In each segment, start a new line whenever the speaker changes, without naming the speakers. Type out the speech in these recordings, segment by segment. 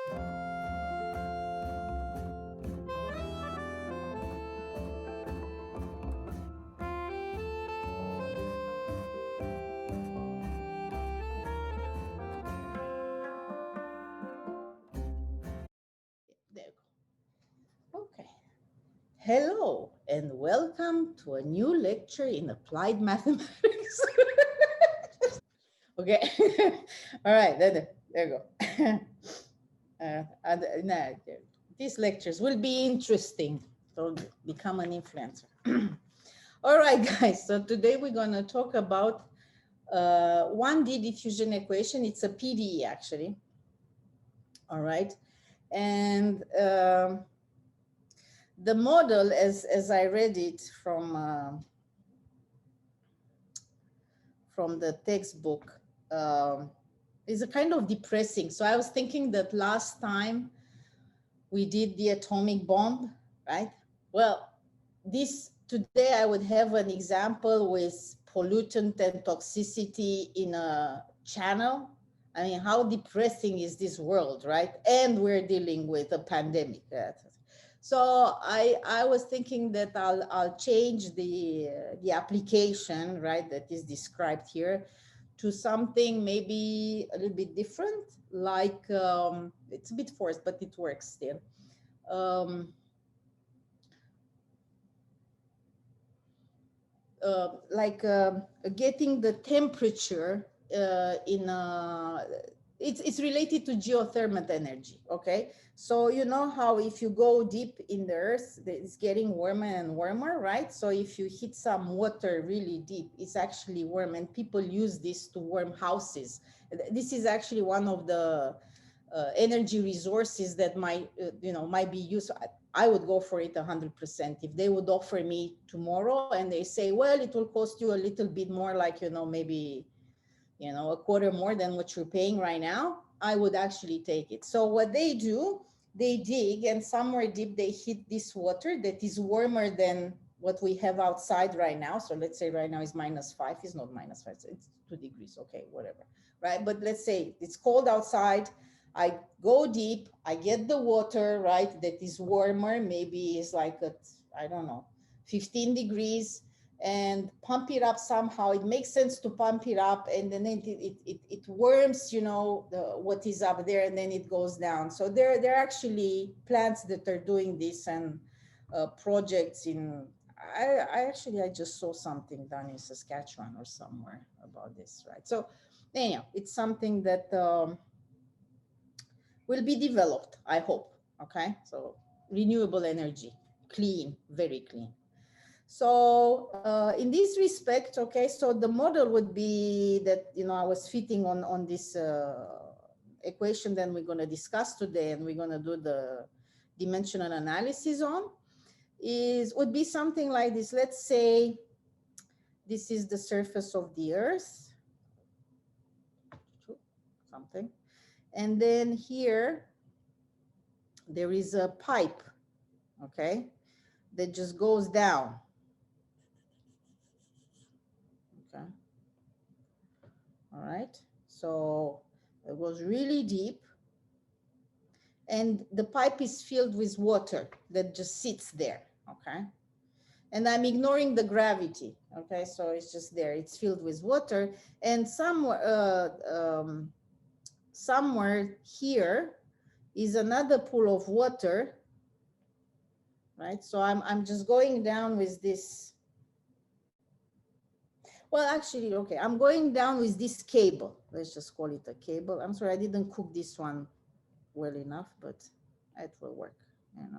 There you go. Okay. Hello and welcome to a new lecture in applied mathematics. Okay. All right. There you go. No, these lectures will be interesting. So become an influencer. All right, guys. So today we're going to talk about 1D diffusion equation. It's a PDE actually. All right. And the model, as I read it from the textbook, is a kind of depressing. So I was thinking that last time we did the atomic bomb, right? Well, today I would have an example with pollutant and toxicity in a channel. I mean, how depressing is this world, right? And we're dealing with a pandemic. So I was thinking that I'll change the application, right, that is described here to something maybe a little bit different, like it's a bit forced, but it works still. Like getting the temperature it's related to geothermal energy. Okay, so you know how if you go deep in the earth, it's getting warmer and warmer, right? So if you hit some water really deep, it's actually warm, and people use this to warm houses. This is actually one of the energy resources that might be used. I would go for it 100%. If they would offer me tomorrow and they say, well, it will cost you a little bit more, like, maybe, a quarter more than what you're paying right now, I would actually take it. So what they do, they dig, and somewhere deep, they hit this water that is warmer than what we have outside right now. So let's say right now is -5. It's not -5, it's 2 degrees. Okay, whatever, right? But let's say it's cold outside. I go deep, I get the water, right, that is warmer, maybe it's like at, I don't know, 15 degrees, and pump it up somehow. It makes sense to pump it up, and then it warms, what is up there, and then it goes down. So there are actually plants that are doing this, and projects in, I just saw something done in Saskatchewan or somewhere about this, right? So anyhow, it's something that will be developed, I hope. Okay, so renewable energy, clean, very clean. So in this respect, okay, so the model would be that, I was fitting on this equation that we're going to discuss today, and we're going to do the dimensional analysis on, would be something like this. Let's say this is the surface of the earth, something, and then here there is a pipe, okay, that just goes down. Okay. All right. So it goes really deep, and the pipe is filled with water that just sits there. Okay. And I'm ignoring the gravity. Okay. So it's just there. It's filled with water, and somewhere here is another pool of water. Right. So I'm just going down with this. Well, actually, okay, I'm going down with this cable. Let's just call it a cable. I'm sorry, I didn't cook this one well enough, but it will work.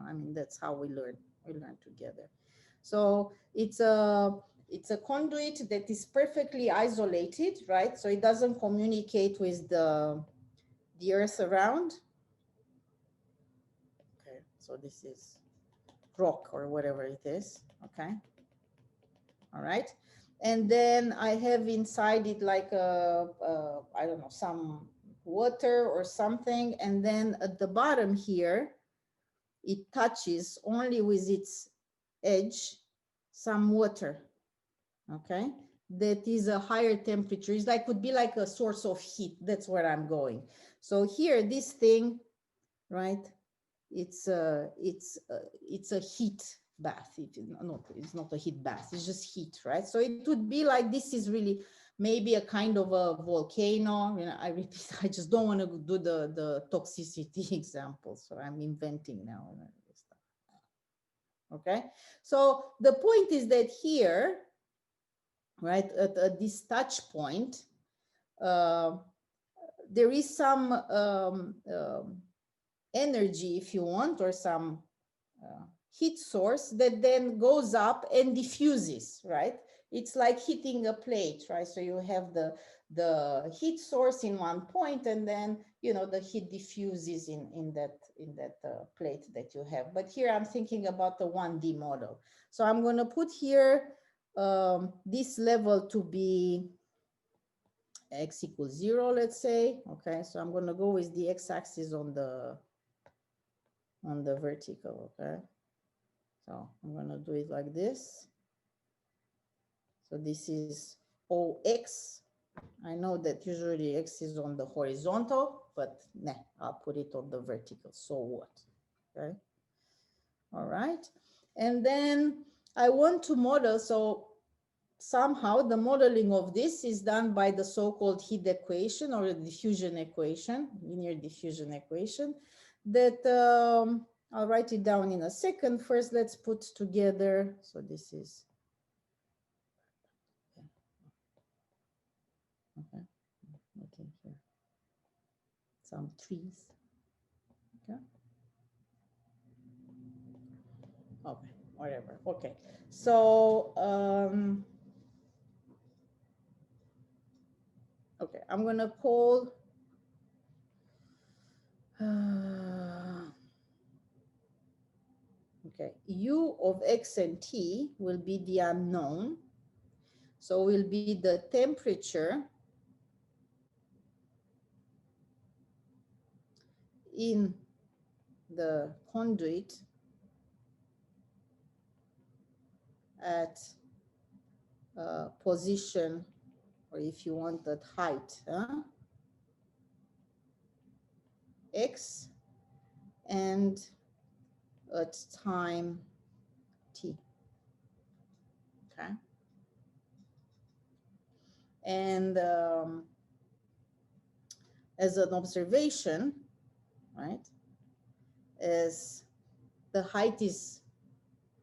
I mean, that's how we learn. We learn together. So it's a conduit that is perfectly isolated, right? So it doesn't communicate with the earth around. Okay, so this is rock or whatever it is. Okay. All right. And then I have inside it like I don't know, some water or something. And then at the bottom here, it touches only with its edge some water. Okay. That is a higher temperature. It's like, would be like a source of heat. That's where I'm going. So here, this thing right? It's a heat bath. It's not a heat bath, it's just heat, right? So it would be like, this is really maybe a kind of a volcano. You know, I repeat, I just don't want to do the toxicity example, so I'm inventing now. Okay, so the point is that here, right, at this touch point, uh, there is some energy, if you want, or some heat source that then goes up and diffuses, right? It's like hitting a plate, right? So you have the heat source in one point, and then, you know, the heat diffuses in that plate that you have. But here I'm thinking about the 1D model. So I'm going to put here this level to be x equals 0, let's say. Okay, so I'm going to go with the x-axis on the vertical. Okay, so I'm going to do it like this. So this is OX. I know that usually X is on the horizontal, but nah, I'll put it on the vertical. So what? Okay. All right. And then I want to model. So somehow the modeling of this is done by the so-called heat equation or the diffusion equation, linear diffusion equation, that I'll write it down in a second. First, let's put together. So this is, okay, looking here, some trees. Okay. Okay, whatever. Okay. So okay, I'm gonna call okay, U of X and T will be the unknown. So will be the temperature in the conduit at position, or if you want that height, X, and at time T. Okay. And as an observation, right, as the height is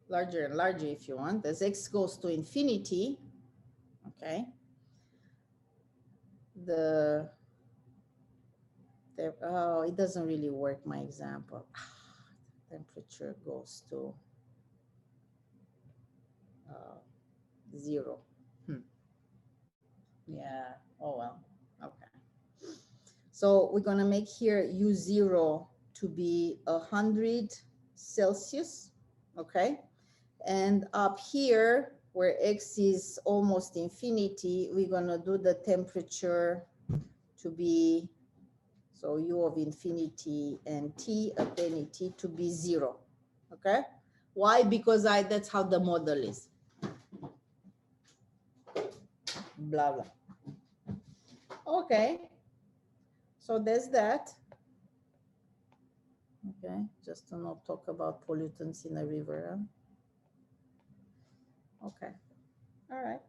larger and larger, if you want, as X goes to infinity, okay, oh, it doesn't really work, my example. Temperature goes to 0. Yeah, oh well, okay. So we're gonna make here U0 to be 100 Celsius, okay? And up here, where X is almost infinity, we're gonna do the temperature to be, so U of infinity and T at any T to be 0, okay? Why? Because that's how the model is. Blah, blah. Okay, so there's that. Okay, just to not talk about pollutants in a river. Okay, all right.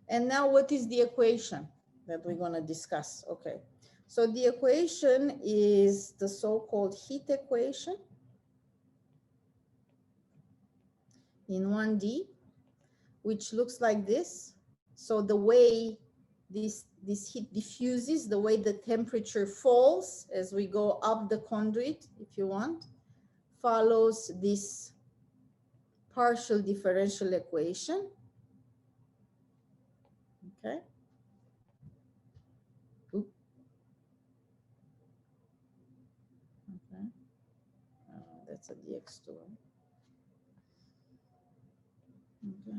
And now what is the equation that we're going to discuss? Okay, so the equation is the so-called heat equation in 1D, which looks like this. So the way this heat diffuses, the way the temperature falls as we go up the conduit, if you want, follows this partial differential equation. Okay. Oop. Okay. That's a dx2. Okay.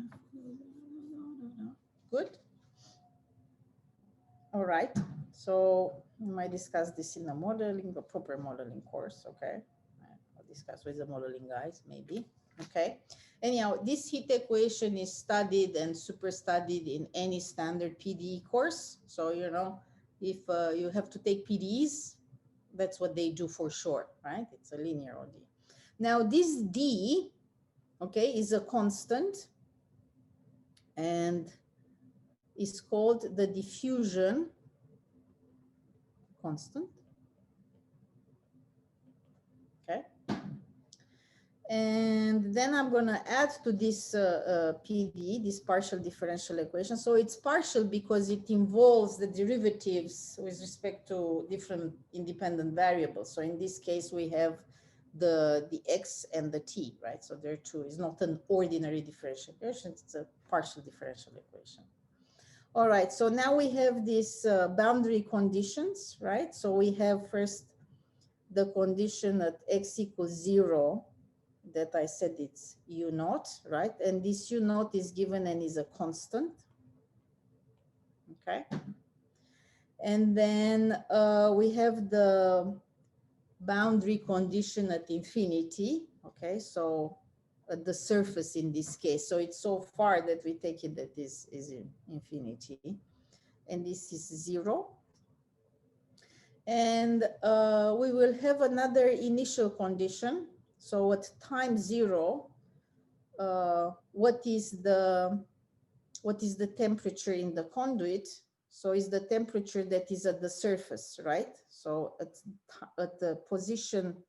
Good. All right. So we might discuss this in the modeling, the proper modeling course. Okay. I'll discuss with the modeling guys, maybe. Okay. Anyhow, this heat equation is studied and super studied in any standard PDE course. So, you know, if you have to take PDEs, that's what they do for short, right? It's a linear ODE. Now this D, okay, is a constant and is called the diffusion constant. Okay. And then I'm going to add to this PD, this partial differential equation. So it's partial because it involves the derivatives with respect to different independent variables. So in this case, we have the X and the T, right? So there are two. It's not an ordinary differential equation. It's a partial differential equation. All right. So now we have these boundary conditions, right? So we have first the condition at X equals 0 that I said it's U naught, right? And this U naught is given and is a constant, okay? And then we have the boundary condition at infinity, okay? So at the surface in this case. So it's so far that we take it that this is in infinity. And this is 0. And we will have another initial condition. So at time 0, what is the temperature in the conduit? So is the temperature that is at the surface, right? So at the position,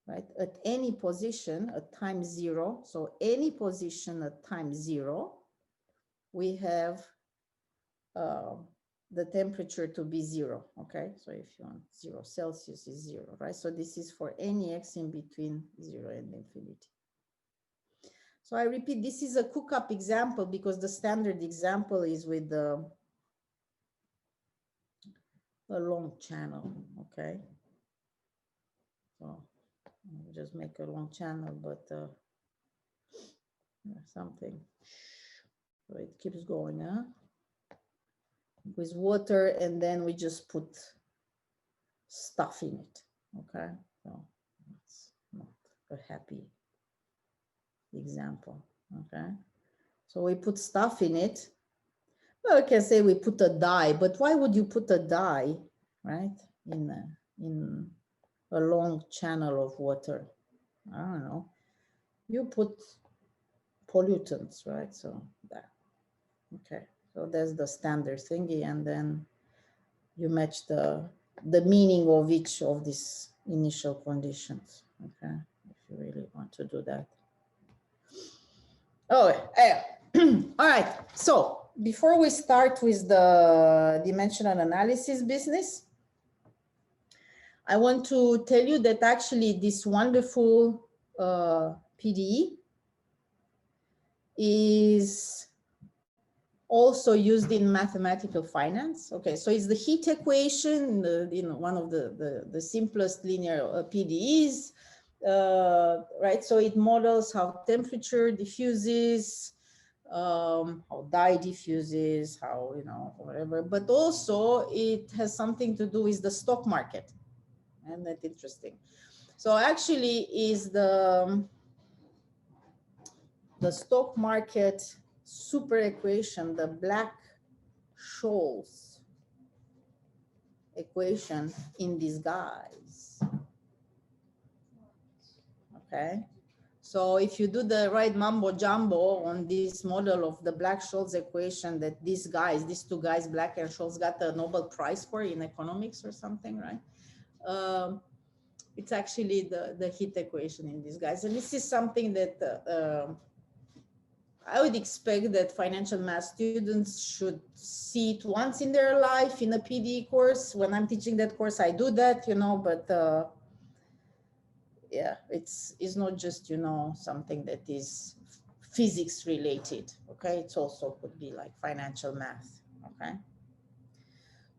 right, at any position at time 0, so any position at time 0, we have the temperature to be 0, okay? So if you want 0 Celsius is 0, right? So this is for any X in between 0 and infinity. So I repeat, this is a cook-up example because the standard example is with a long channel, okay? So I'll just make a long channel, but something. So it keeps going, huh? With water, and then we just put stuff in it, okay? So it's not a happy example, okay? So we put stuff in it. Well, I can say we put a dye, but why would you put a dye, right, in a long channel of water? I don't know. You put pollutants, right? So that, okay. So there's the standard thingy, and then you match the meaning of each of these initial conditions, okay? If you really want to do that. Oh, yeah. All right. So before we start with the dimensional analysis business, I want to tell you that actually this wonderful PDE is also used in mathematical finance. Okay, so it's the heat equation, one of the simplest linear PDEs, right? So it models how temperature diffuses, how dye diffuses, how, whatever, but also it has something to do with the stock market. And that's interesting. So actually is the stock market super equation, the Black-Scholes equation in disguise. Okay. So if you do the right mumbo jumbo on this model of the Black-Scholes equation that these two guys, Black and Scholes, got the Nobel Prize for in economics or something, right? It's actually the heat equation in disguise. And this is something that I would expect that financial math students should see it once in their life in a PDE course. When I'm teaching that course, I do that, but yeah, it's not just, something that is physics related, okay? It also could be like financial math, okay?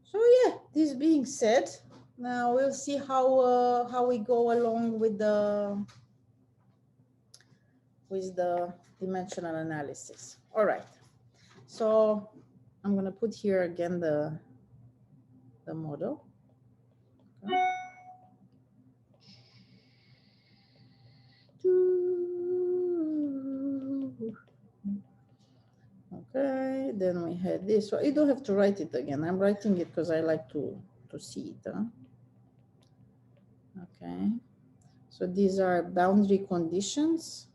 So yeah, this being said, now we'll see how we go along with the dimensional analysis. All right, so I'm going to put here again the model. Okay, then we had this. So you don't have to write it again. I'm writing it because I like to see it. Huh? Okay, so these are boundary conditions.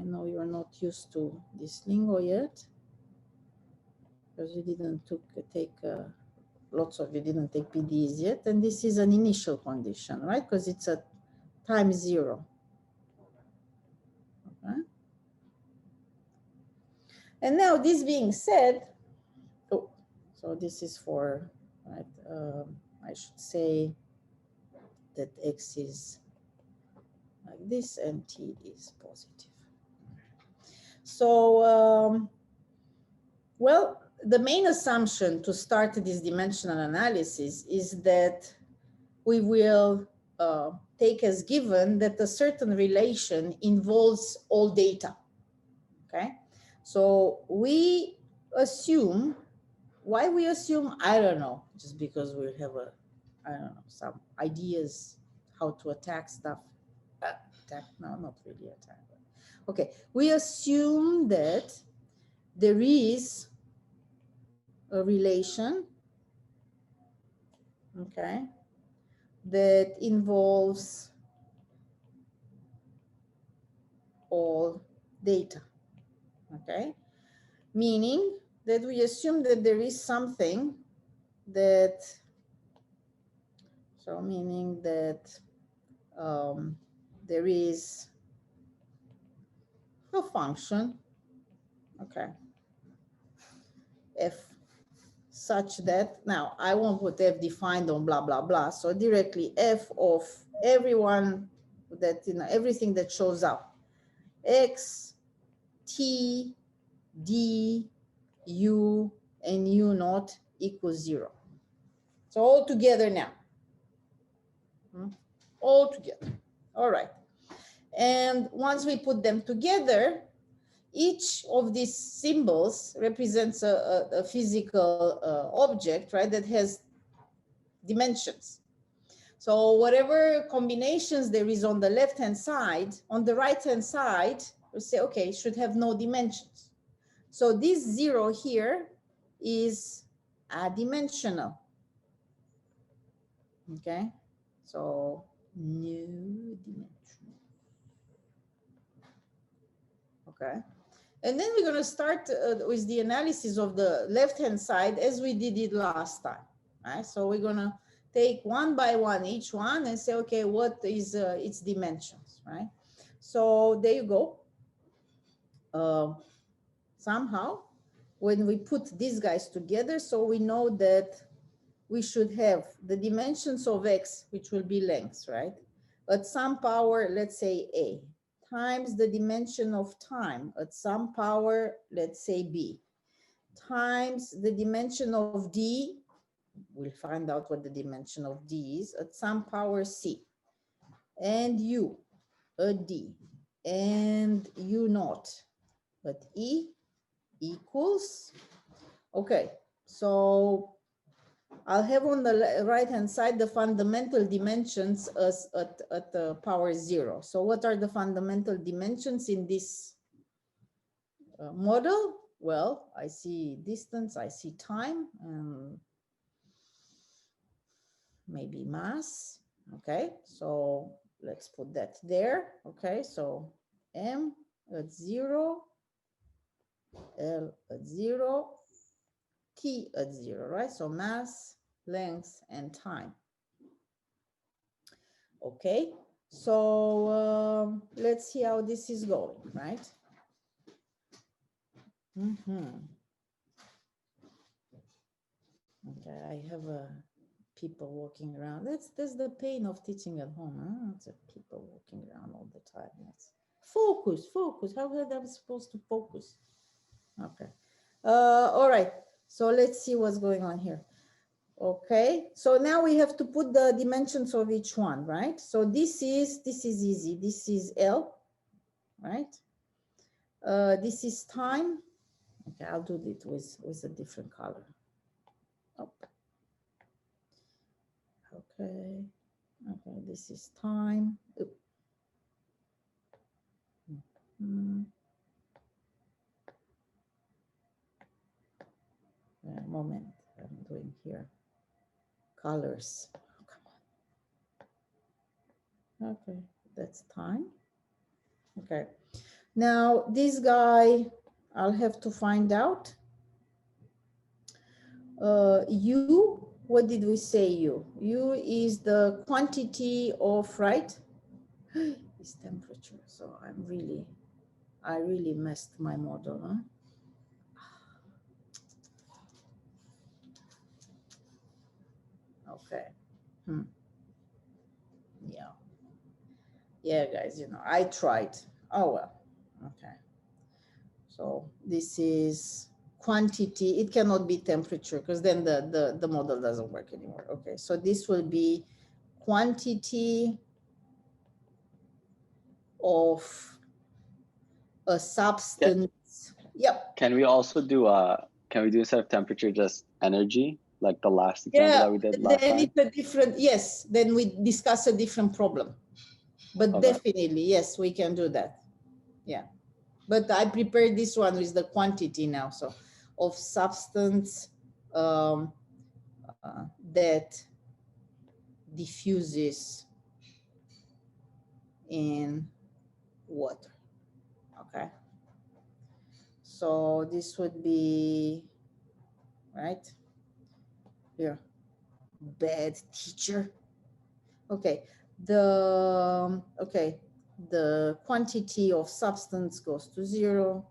I know you're not used to this lingo yet because you didn't take lots of you didn't take PDEs yet, and this is an initial condition, right? Because it's at time 0. Okay. And now this being said, oh, so this is for, right? I should say that X is like this and T is positive. So, well, the main assumption to start this dimensional analysis is that we will take as given that a certain relation involves all data, okay? So we assume, why we assume, I don't know, just because we have I don't know, some ideas how to attack stuff. Attack, no, not really attack. Okay, we assume that there is a relation, okay, that involves all data, okay? Meaning that we assume that there is something that, so meaning that there is a function, okay, f such that, now I won't put f defined on blah, blah, blah. So directly f of everyone that, you know, everything that shows up, x, t, d, u, and u naught equals 0. So all together now. All together. All right. And once we put them together, each of these symbols represents a physical object, right, that has dimensions. So whatever combinations there is on the left-hand side, on the right-hand side, we say, okay, it should have no dimensions. So this 0 here is adimensional. Okay, so no dimension. Okay, and then we're going to start with the analysis of the left-hand side as we did it last time. Right, so we're going to take one by one each one and say, okay, what is its dimensions, right? So there you go. Somehow, when we put these guys together, so we know that we should have the dimensions of x, which will be lengths, right? At some power, let's say a, times the dimension of time at some power, let's say b, times the dimension of d, we'll find out what the dimension of d is, at some power c, and u at d, and u naught at e equals, okay, so I'll have on the right-hand side the fundamental dimensions as at the power 0. So what are the fundamental dimensions in this model? Well, I see distance, I see time, maybe mass. Okay, so let's put that there. Okay, so m at 0, l at 0, t at 0, right? So mass, length, and time. Okay, so let's see how this is going, right? Okay, I have people walking around. That's the pain of teaching at home. Huh? It's people walking around all the time. That's focus. How am I supposed to focus? Okay. All right. So let's see what's going on here. Okay, so now we have to put the dimensions of each one, right? So this is easy. This is L, right? This is time. Okay, I'll do it with a different color. Oh. Okay, this is time. moment. I'm doing here colors. Oh, come on. Okay, that's time. Okay, now this guy, I'll have to find out. U, what did we say U? U is the quantity of, right? It's temperature, so I really messed my model, huh? Okay. Yeah. Yeah, guys, you know, I tried. Oh, well. Okay. So this is quantity. It cannot be temperature because then the model doesn't work anymore. Okay. So this will be quantity of a substance. Yep.
Can we also do instead of temperature just energy, like the last example
Yeah.
that we did last
Then
time?
it's a different, yes. Then we discuss a different problem. But
Okay.
definitely, yes, we can do that. Yeah. But I prepared this one with the quantity now. So of substance that diffuses in water. Okay. So this would be, right? Here, bad teacher. Okay. The quantity of substance goes to 0.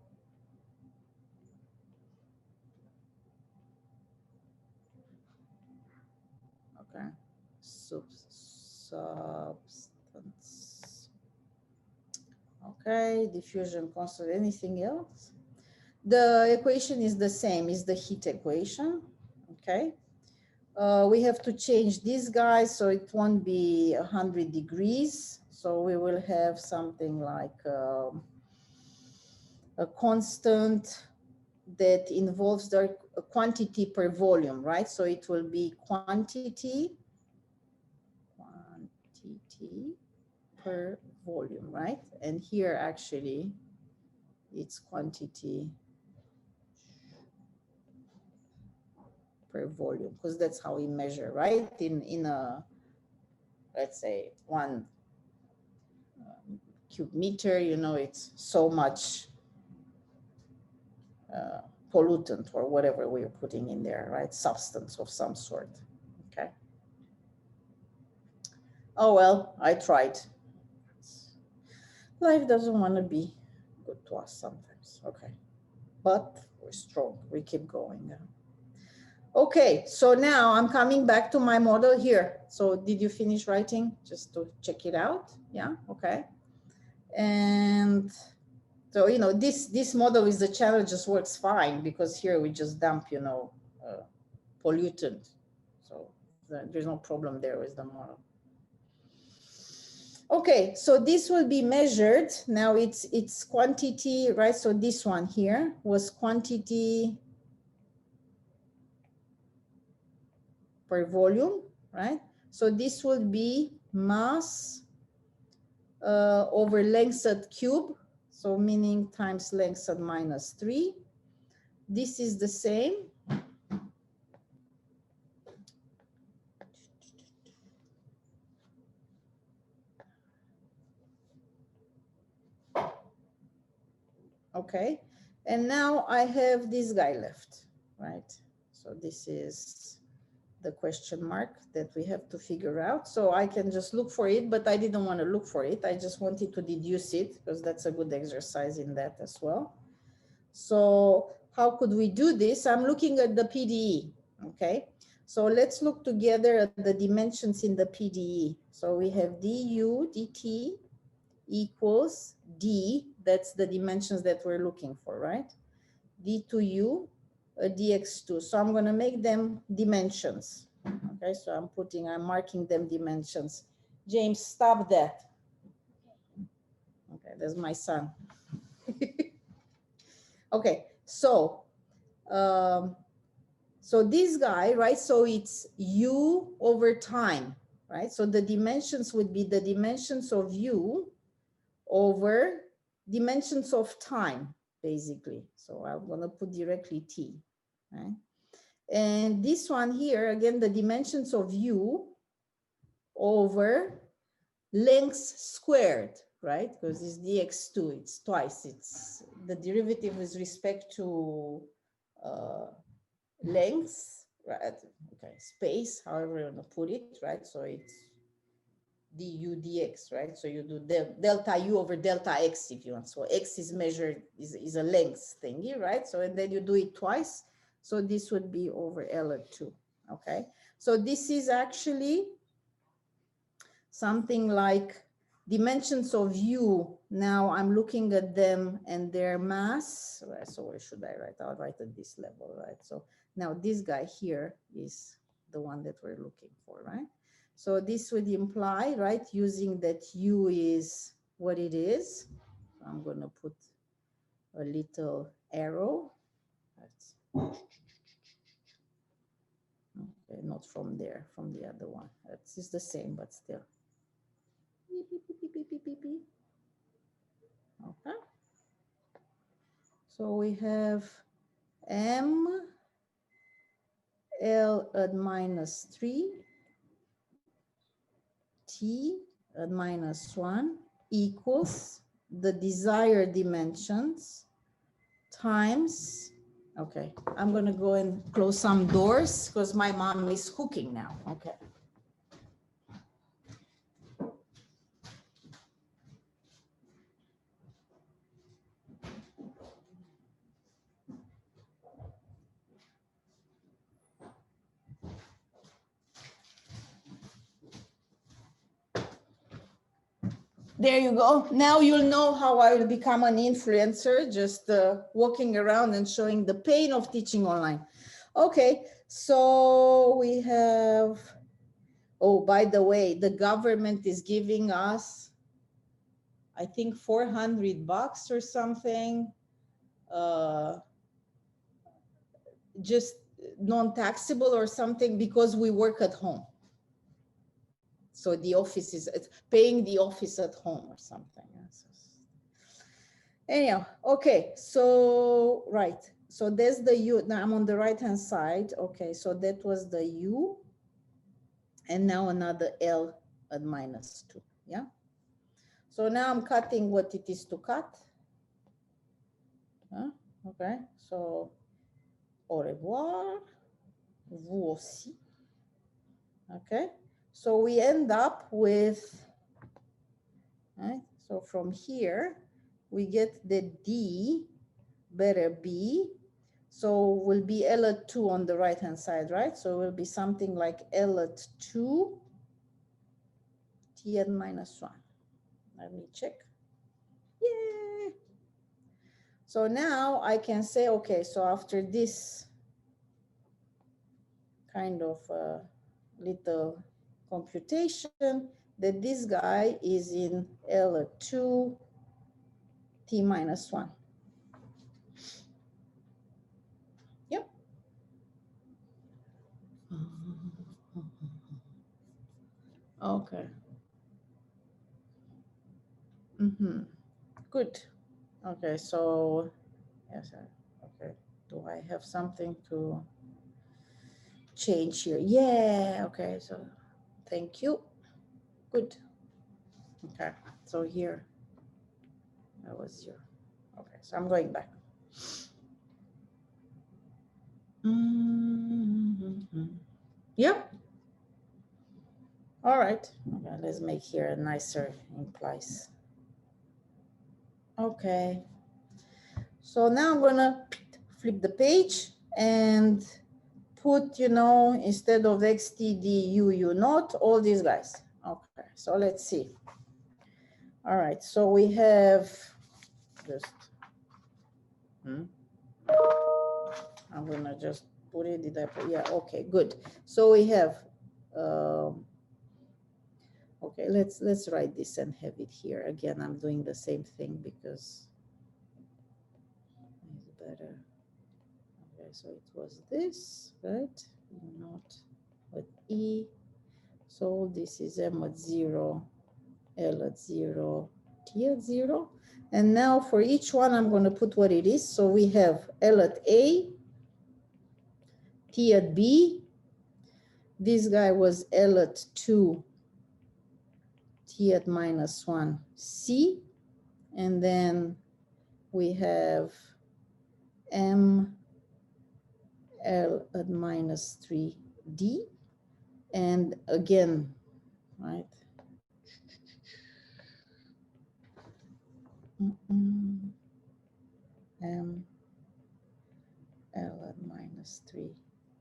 Okay. Substance. Okay, diffusion constant. Anything else? The equation is the same, is the heat equation. Okay. We have to change this guy so it won't be 100 degrees. So we will have something like a constant that involves the quantity per volume, right? So it will be quantity per volume, right? And here actually it's quantity per volume because that's how we measure, right? In a, let's say 1 cubic meter, you know, it's so much pollutant or whatever we're putting in there, right? Substance of some sort. Okay. Oh, well, I tried. Life doesn't want to be good to us sometimes. Okay. But we're strong. We keep going. Okay. So now I'm coming back to my model here. So did you finish writing? Just to check it out. Yeah. Okay. And so, you know, this model with the channel just works fine because here we just dump, you know, pollutant. So there's no problem there with the model. Okay, so this will be measured. Now it's quantity, right? So this one here was quantity per volume, right? So this will be mass over length at cube. So meaning times length at -3. This is the same. Okay, and now I have this guy left, right? So this is the question mark that we have to figure out. So I can just look for it, but I didn't want to look for it. I just wanted to deduce it because that's a good exercise in that as well. So how could we do this? I'm looking at the PDE, okay? So let's look together at the dimensions in the PDE. So we have du dt equals d, that's the dimensions that we're looking for, right? d2u, dx2. So I'm going to make them dimensions. Okay, so I'm marking them dimensions. James, stop that. Okay, that's my son. Okay, so this guy, right? So it's u over time, right? So the dimensions would be the dimensions of u over dimensions of time, basically. So I'm going to put directly t, right? And this one here, again, the dimensions of u over length squared, right? Because it's dx2, it's twice. It's the derivative with respect to length, right? Okay, space, however you want to put it, right? So it's du dx, right? So you do delta u over delta x if you want. So x is measured, is a length thingy, right? So and then you do it twice. So this would be over L2, okay? So this is actually something like dimensions of u. Now I'm looking at them and their mass. So where should I write? I'll write at this level, right? So now this guy here is the one that we're looking for, right? So this would imply, right, using that u is what it is. I'm going to put a little arrow. Okay, not from there, from the other one. It's the same, but still. Okay. So we have m L at minus 3 t at minus 1 equals the desired dimensions times, okay, I'm going to go and close some doors because my mom is cooking now. Okay. There you go. Now you'll know how I will become an influencer, just walking around and showing the pain of teaching online. Okay, so we have, oh, by the way, the government is giving us, I think, $400 or something, just non-taxable or something because we work at home. So the office is paying the office at home or something. Anyhow, okay, so, right. So there's the U. Now I'm on the right-hand side. Okay, so that was the U. And now another L at minus 2, yeah? So now I'm cutting what it is to cut. Huh? Okay, so au revoir, vous aussi. Okay, so we end up with, right? So from here, we get the D better B. So will be L at 2 on the right-hand side, right? So it will be something like L at 2, T at minus 1. Let me check. Yay! So now I can say, okay, so after this kind of little computation, that this guy is in L at 2, T minus 1. Yep. Okay. Good. Okay, so, yes, okay. Do I have something to change here? Yeah, okay, so thank you. Good. Okay, so here, that was 0. Okay, so I'm going back. Yep. All right, okay, let's make here a nicer in place. Okay, so now I'm gonna flip the page and put, you know, instead of XTD, U naught, all these guys. Okay, so let's see. All right, so we have just, I'm gonna just put it, did I put, yeah, okay, good. So we have, okay, let's write this and have it here. Again, I'm doing the same thing because it's better. Okay, so it was this, right? Not with E. So this is M at 0, L at 0, T at 0. And now for each one, I'm going to put what it is. So we have L at A T at B. This guy was L at 2, T at minus 1, C. And then we have M, L at minus 3, D. And again, right? M, L at minus 3.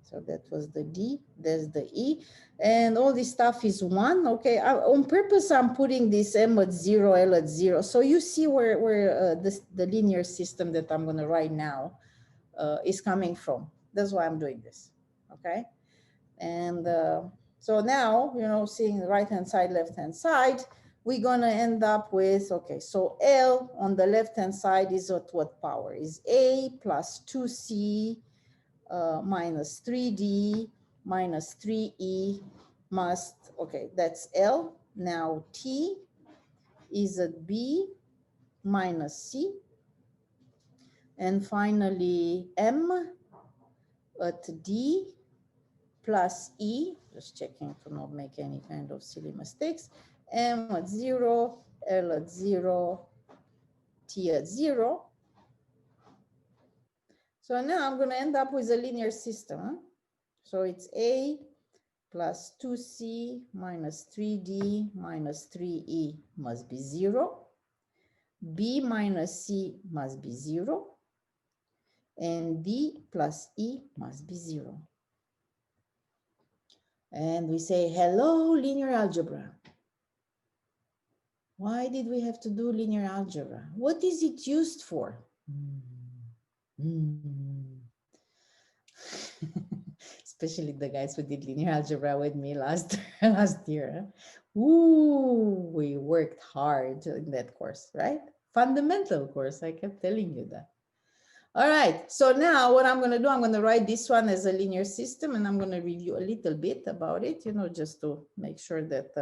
So that was the D, there's the E. And all this stuff is 1, okay? On purpose, I'm putting this M at 0, L at 0. So you see where the linear system that I'm gonna write now is coming from. That's why I'm doing this, okay? And so now, you know, seeing the right-hand side, left-hand side, we're gonna end up with, okay, so L on the left-hand side is at what power? Is A plus 2C minus 3D minus 3E must, okay, that's L. Now T is at B minus C. And finally M at D plus E, just checking to not make any kind of silly mistakes. M at 0, L at 0, T at 0. So now I'm going to end up with a linear system. Huh? So it's A plus 2C minus 3D minus 3E must be 0. B minus C must be 0. And D plus E must be 0. And we say, hello, linear algebra. Why did we have to do linear algebra? What is it used for? Especially the guys who did linear algebra with me last year. Ooh, we worked hard in that course, right? Fundamental course, I kept telling you that. All right, so now what I'm going to do, I'm going to write this one as a linear system, and I'm going to review a little bit about it, you know, just to make sure that,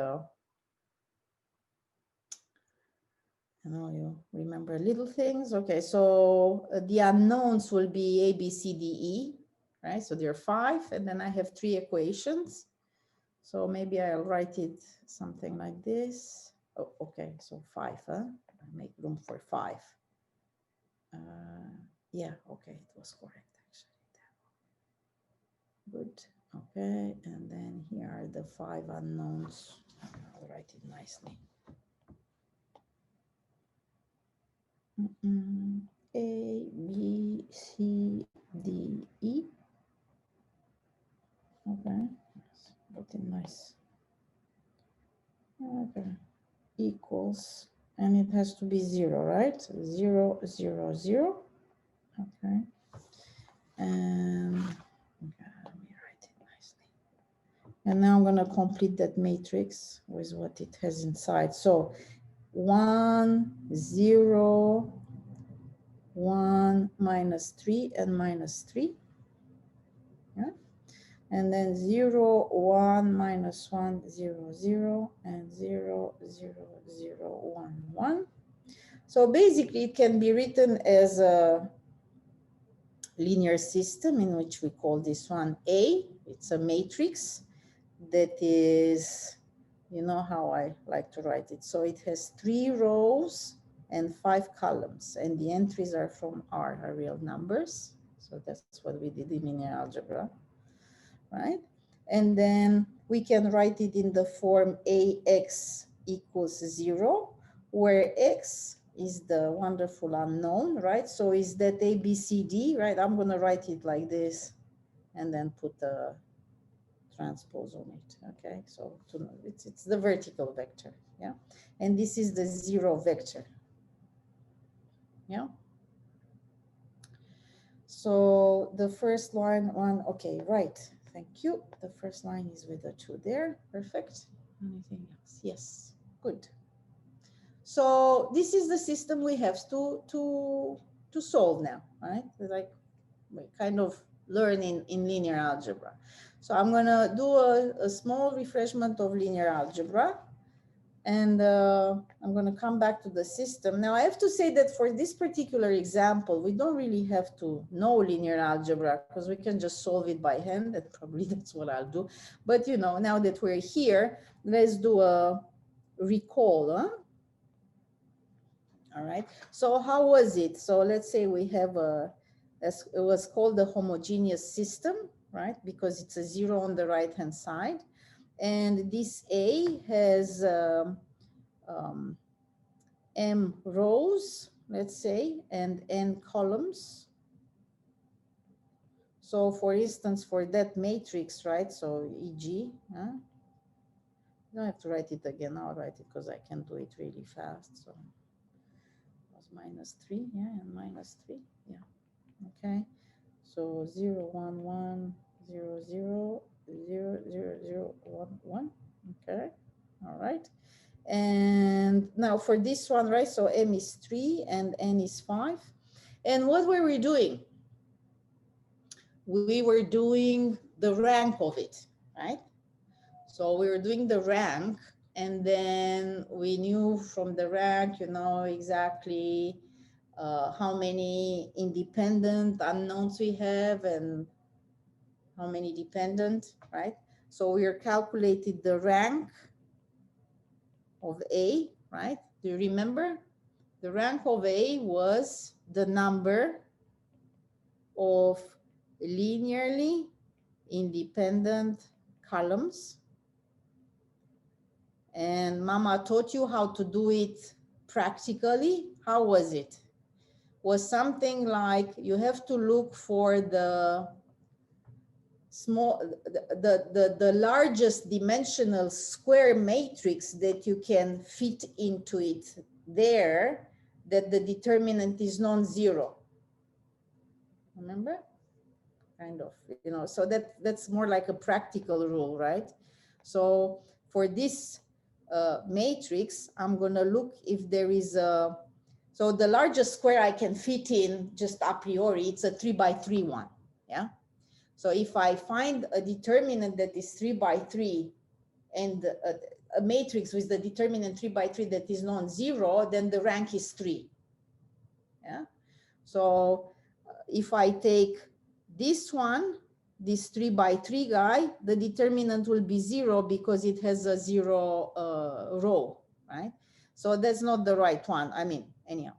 you know, you remember little things. Okay, so the unknowns will be A, B, C, D, E, right? So there are 5, and then I have 3 equations. So maybe I'll write it something like this. Oh, okay, so 5, huh? I make room for 5. Yeah, okay, it was correct actually. Good, okay, and then here are the 5 unknowns. I'll write it nicely. A, B, C, D, E. Okay, write it nice. Okay, equals, and it has to be 0, right? 0, 0, 0. Okay. And okay, let me write it nicely. And now I'm going to complete that matrix with what it has inside. So 1, 0, 1, minus 3, and minus 3. Yeah. And then 0, 1, minus 1, 0, 0, and 0, 0, 0, 1, 1. So basically it can be written as a linear system in which we call this one A. It's a matrix that is, you know how I like to write it. So it has 3 rows and 5 columns, and the entries are from R, are real numbers. So that's what we did in linear algebra, right? And then we can write it in the form AX equals 0, where X is the wonderful unknown, right? So is that A, B, C, D, right? I'm going to write it like this and then put the transpose on it, okay? So it's the vertical vector, yeah? And this is the 0 vector, yeah? So the first line, okay, right. Thank you. The first line is with the 2 there. Perfect. Anything else? Yes. Good. So this is the system we have to solve now, right? Like we kind of learn in linear algebra. So I'm gonna do a small refreshment of linear algebra. And I'm going to come back to the system. Now I have to say that for this particular example, we don't really have to know linear algebra because we can just solve it by hand, and probably that's what I'll do. But you know, now that we're here, let's do a recall. Huh? All right. So how was it? So let's say we have it was called the homogeneous system, right? Because it's a zero on the right hand side. And this A has m rows, let's say, and n columns. So for instance, for that matrix, right? So e.g., I don't have to write it again. I'll write it because I can do it really fast. So it was -3, yeah, and -3, yeah. Okay. So 0, 1, 1, 0, 0, 0, 0, 0, 1, 1. Okay. All right. And now for this one, right? So m is 3 and n is 5. And what were we doing? We were doing the rank of it, right? So we were doing the rank, and then we knew from the rank, you know, exactly how many independent unknowns we have and how many dependent, right? So we are calculated the rank of A, right? Do you remember? The rank of A was the number of linearly independent columns. And Mama taught you how to do it practically. How was it? Was something like you have to look for the the largest dimensional square matrix that you can fit into it there, that the determinant is non-zero. Remember? Kind of, you know, so that's more like a practical rule, right? So for this matrix, I'm gonna look if there is a, so the largest square I can fit in just a priori, it's a 3 by 3 one, yeah? So if I find a determinant that is 3 by 3 and a matrix with the determinant 3 by 3 that is non-zero, then the rank is 3, yeah? So if I take this one, this 3 by 3 guy, the determinant will be 0 because it has a 0 row, right? So that's not the right one. I mean, anyhow,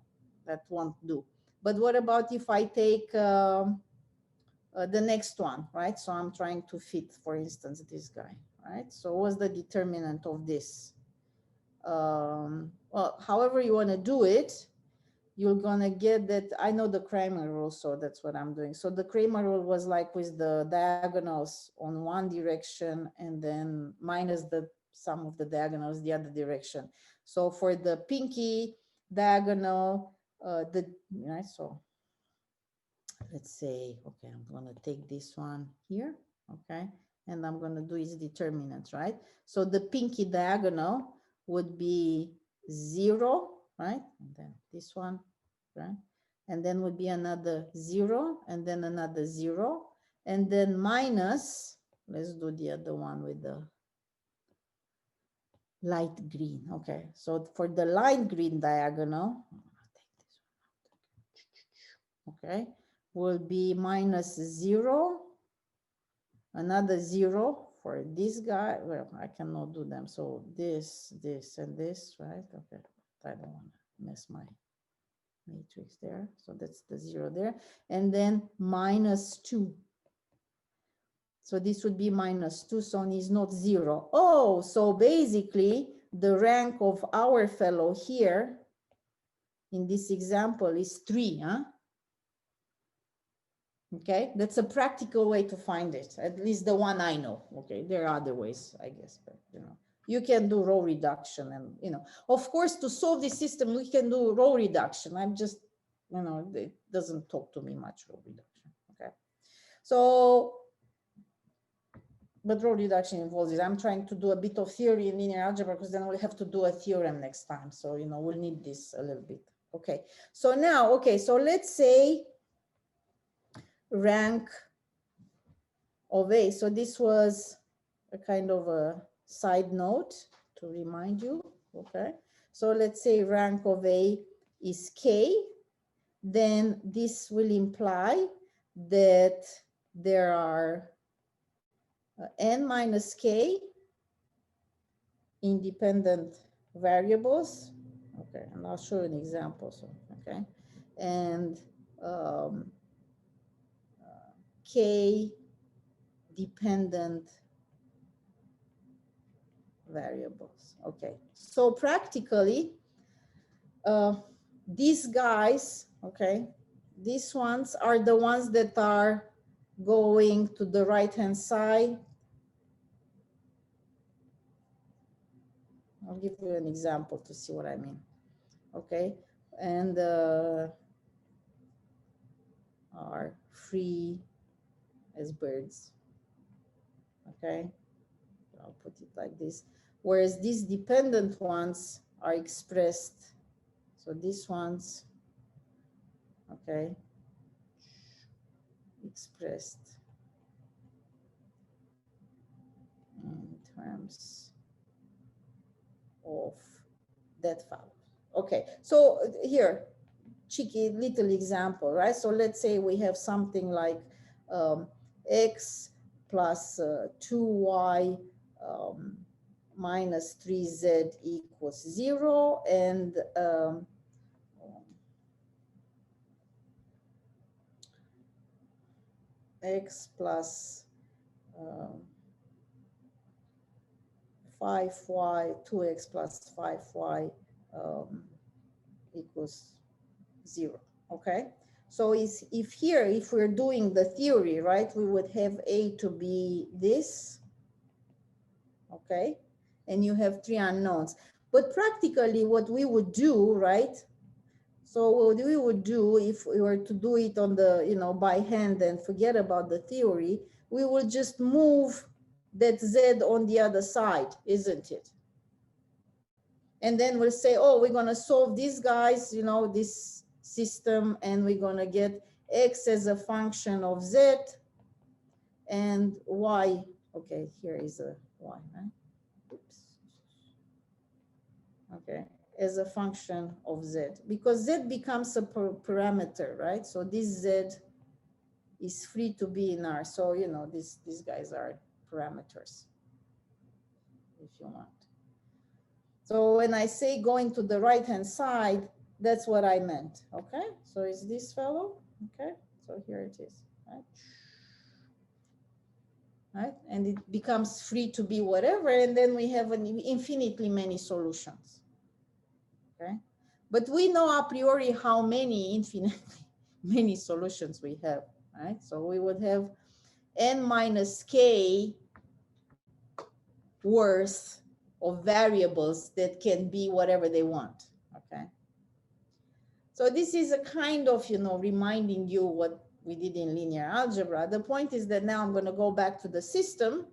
that won't do. But what about if I take the next one, right? So I'm trying to fit, for instance, this guy, right? So what's the determinant of this? Well, however you want to do it, you're gonna get that. I know the Kramer rule, so that's what I'm doing. So the Kramer rule was like with the diagonals on one direction and then minus the sum of the diagonals the other direction. So for the pinky diagonal, right, so let's say, okay, I'm gonna take this one here, okay, and I'm gonna do its determinant, right? So the pinky diagonal would be 0, right? And then this one, right? And then would be another 0, and then another 0, and then minus, let's do the other one with the light green. Okay, so for the light green diagonal, okay, will be minus 0, another 0 for this guy. Well, I cannot do them. So this, and this, right? Okay, I don't want to mess my matrix there. So that's the 0 there. And then minus 2. So this would be minus 2, so it's not 0. Oh, so basically the rank of our fellow here in this example is 3, huh? Okay, that's a practical way to find it, at least the one I know. Okay, there are other ways, I guess, but you know, you can do row reduction, and you know, of course, to solve this system, we can do row reduction. I'm just, you know, it doesn't talk to me much, row reduction. Okay, so, but row reduction involves it. I'm trying to do a bit of theory in linear algebra because then we'll have to do a theorem next time. So, you know, we'll need this a little bit. Okay, so now, okay, so let's say rank of A. So this was a kind of a side note to remind you. okay? So let's say rank of A is K, then this will imply that there are n minus K independent variables. Okay, and I'll show you an example. So, okay, and K dependent variables. Okay, so practically, these guys, okay, these ones are the ones that are going to the right-hand side. I'll give you an example to see what I mean. Okay, and are free as birds. Okay, I'll put it like this. Whereas these dependent ones are expressed. So these ones, okay, expressed in terms of that value. Okay, so here, cheeky little example, right? So let's say we have something like x plus 2y minus 3z equals 0, and x plus 5y, 2x plus 5y equals 0, okay? So if here, if we're doing the theory, right, we would have A to be this, okay? And you have 3 unknowns. But practically what we would do, right? So what we would do if we were to do it on the, you know, by hand and forget about the theory, we would just move that Z on the other side, isn't it? And then we'll say, oh, we're gonna solve these guys, you know, this system, and we're gonna get X as a function of Z and Y. Okay, here is a Y, right? Oops. Okay, as a function of Z, because Z becomes a parameter, right? So this Z is free to be in R. So, you know, these guys are parameters, if you want. So when I say going to the right-hand side, that's what I meant, okay? So is this fellow, okay? So here it is, right? Right, and it becomes free to be whatever, and then we have an infinitely many solutions, okay? But we know a priori how many infinitely many solutions we have, right? So we would have n minus k worth of variables that can be whatever they want, okay? So this is a kind of, you know, reminding you what we did in linear algebra. The point is that now I'm going to go back to the system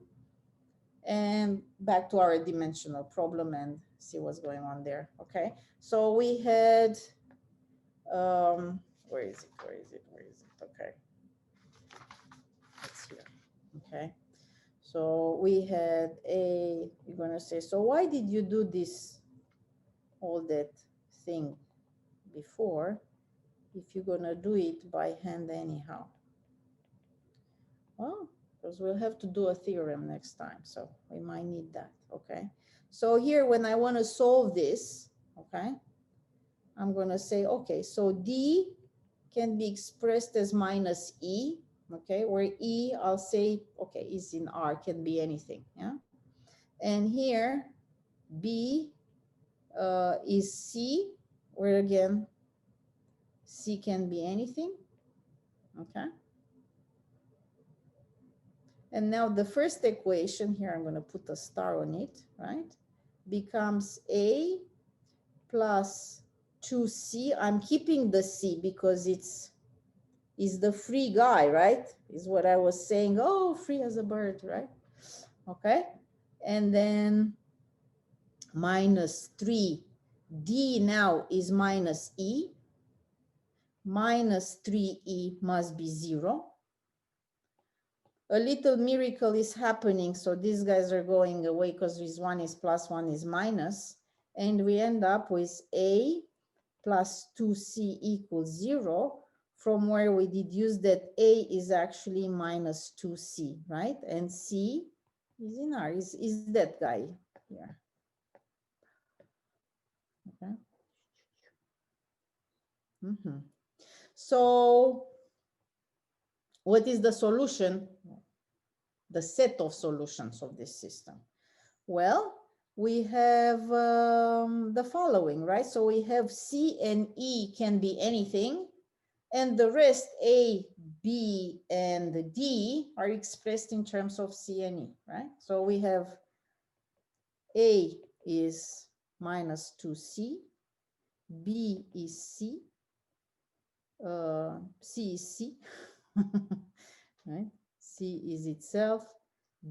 and back to our dimensional problem and see what's going on there, okay? So we had, where is it, okay. It's here, okay. So we had you're going to say, so why did you do this, all that thing before, if you're going to do it by hand anyhow? Well, because we'll have to do a theorem next time, so we might need that, okay? So here, when I want to solve this, okay, I'm going to say, okay, so D can be expressed as minus E, okay, where E, I'll say, okay, is in R, can be anything, yeah? And here, B is C, where again, C can be anything, okay? And now the first equation here, I'm going to put a star on it, right? Becomes A plus 2C. I'm keeping the C because is the free guy, right? Is what I was saying. Oh, free as a bird, right? Okay. And then minus 3. D now is minus E. Minus 3E must be 0. A little miracle is happening. So these guys are going away because this one is plus, one is minus. and we end up with A plus 2C equals 0, from where we deduce that A is actually minus 2C, right? And C is in R, is that guy here. Okay. So what is the solution? The set of solutions of this system? Well, we have the following, right? So we have C and E can be anything, and the rest, A, B, and D, are expressed in terms of C and E, right? So we have A is minus 2C, B is C, C is C, right? C is itself,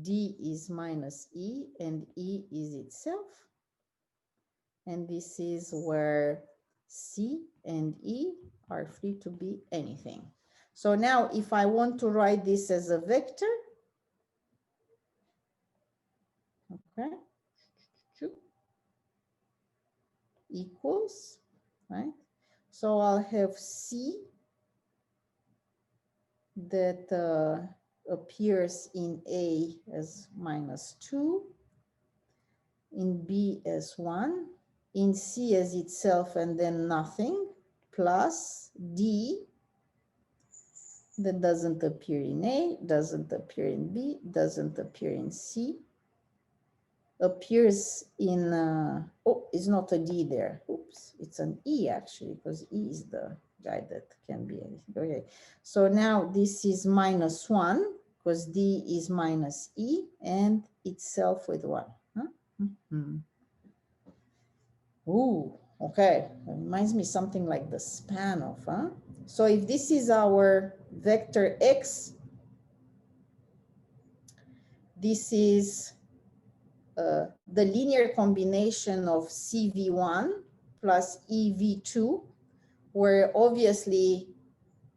D is minus E, and E is itself. And this is where C and E are free to be anything. So now if I want to write this as a vector, okay, equals, right? So I'll have C that appears in A as minus 2, in B as 1, in C as itself and then nothing, plus D that doesn't appear in A, doesn't appear in B, doesn't appear in C, appears in, oh, it's not a D there. Oops, it's an E actually, because E is the guy that can be anything. Okay, so now this is minus 1, because D is minus E, and itself with 1. Huh? Ooh, okay, it reminds me something like the span of, huh? So if this is our vector X, this is the linear combination of CV1 plus EV2, where obviously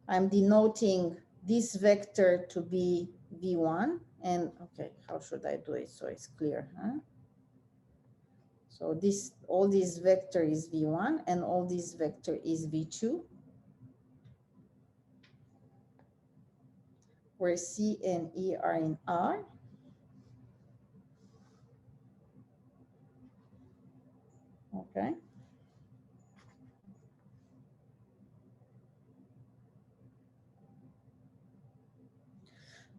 I'm denoting this vector to be V1. And okay, how should I do it so it's clear? Huh? So this, all this vector is V1 and all this vector is V2, where C and E are in R. Okay.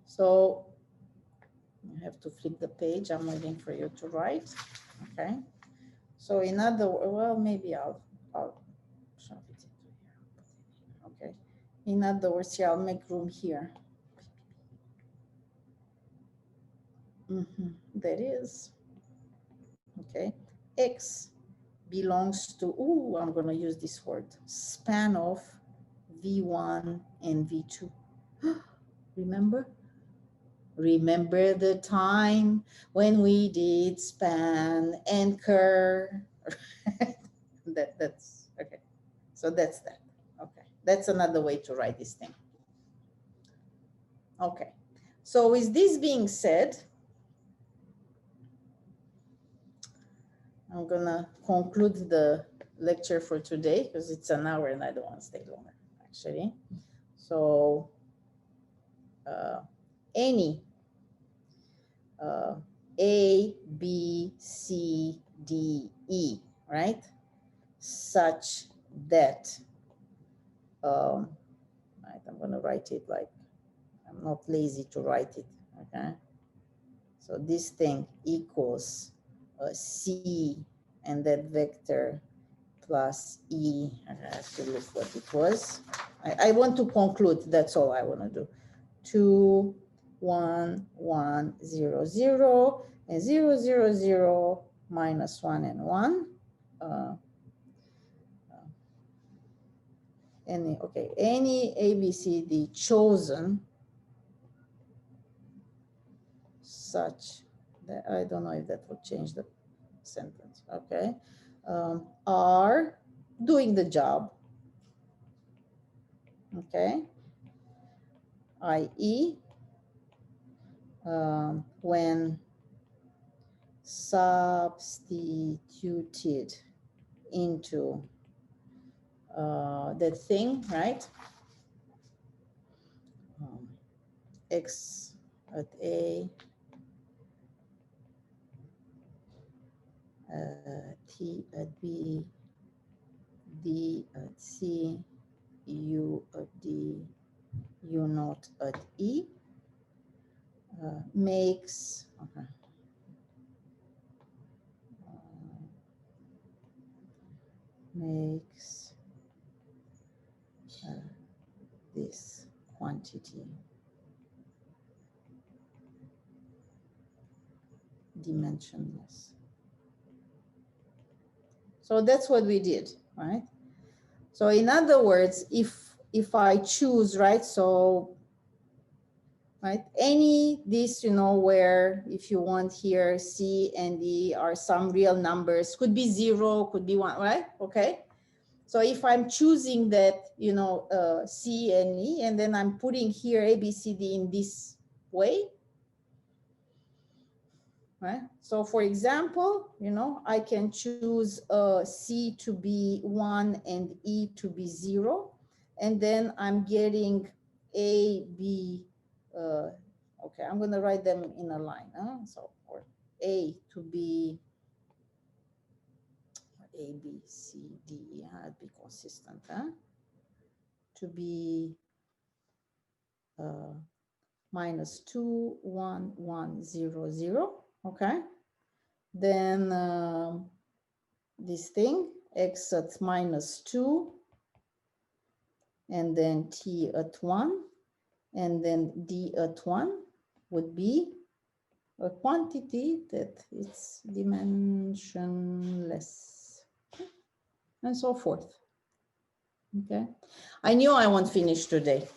So I have to flip the page. I'm waiting for you to write. Okay. So in other words, well, maybe I'll shove it into here. Okay. In other words, here, I'll make room here. That is, okay. X belongs to, ooh, I'm going to use this word, span of V1 and V2. Remember? Remember the time when we did span and curve? That's okay. So that's that. Okay, that's another way to write this thing. Okay, so with this being said, I'm gonna conclude the lecture for today because it's an hour and I don't want to stay longer actually. So any A, B, C, D, E, right? Such that, right, I'm gonna write it like, I'm not lazy to write it, okay? So this thing equals C and that vector plus E, I have to look what it was. I want to conclude, that's all I wanna do. 2, 1, 1, 0, 0, and 0, 0, 0, minus 1 and 1. Any ABCD chosen such that, I don't know if that would change the sentence, okay, are doing the job, okay, i.e. When substituted into that thing, right? X at A, T at B, D at C, U at D, U naught at E, makes, okay, makes this quantity dimensionless. So that's what we did, right? So in other words, if I choose, right, so, right, any this, you know, where if you want here, C and E are some real numbers, could be 0, could be 1, right? Okay. So if I'm choosing that, you know, C and E, and then I'm putting here A, B, C, D in this way, right? So for example, you know, I can choose C to be 1 and E to be 0. And then I'm getting A, B, okay, I'm going to write them in a line. So for A to be A, B, C, D, E, be consistent, to be -2, 1, 1, 0, 0, okay? Then this thing, x at -2, and then t at 1, and then d at 1 would be a quantity that is dimensionless, and so forth. Okay, I knew I won't finish today.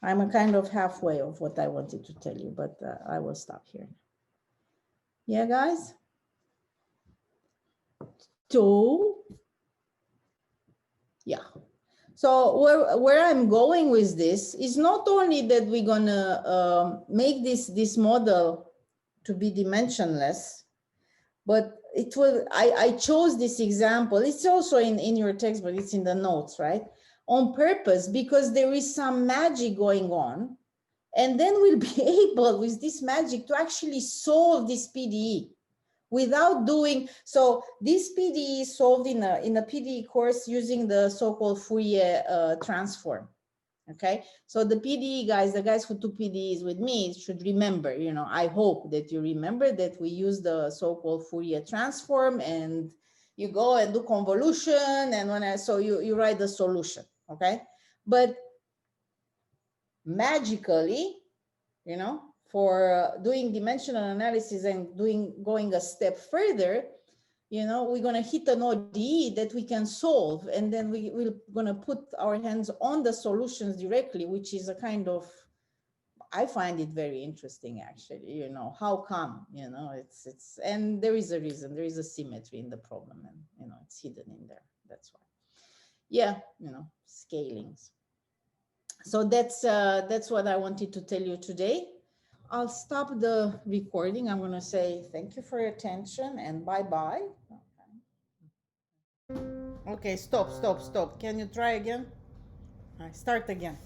I'm a kind of halfway of what I wanted to tell you, but I will stop here. Yeah, guys? So, yeah. So where I'm going with this is not only that we're gonna make this model to be dimensionless, but it will, I chose this example. It's also in your text, but it's in the notes, right? On purpose, because there is some magic going on. And then we'll be able with this magic to actually solve this PDE without doing, so this PDE is solved in a PDE course using the so-called Fourier transform. Okay, so the PDE guys, the guys who took PDEs with me should remember, you know, I hope that you remember that we use the so-called Fourier transform, and you go and do convolution, and so you write the solution, okay? But magically, you know, for doing dimensional analysis and going a step further, you know, we're going to hit an ODE that we can solve, and then we're going to put our hands on the solutions directly, which is a kind of, I find it very interesting, actually, you know, how come, you know, it's, and there is a reason, there is a symmetry in the problem, and, you know, it's hidden in there. That's why. Yeah, you know, scalings. So that's what I wanted to tell you today. I'll stop the recording. I'm going to say thank you for your attention and bye-bye. Okay, stop. Can you try again? All right, start again.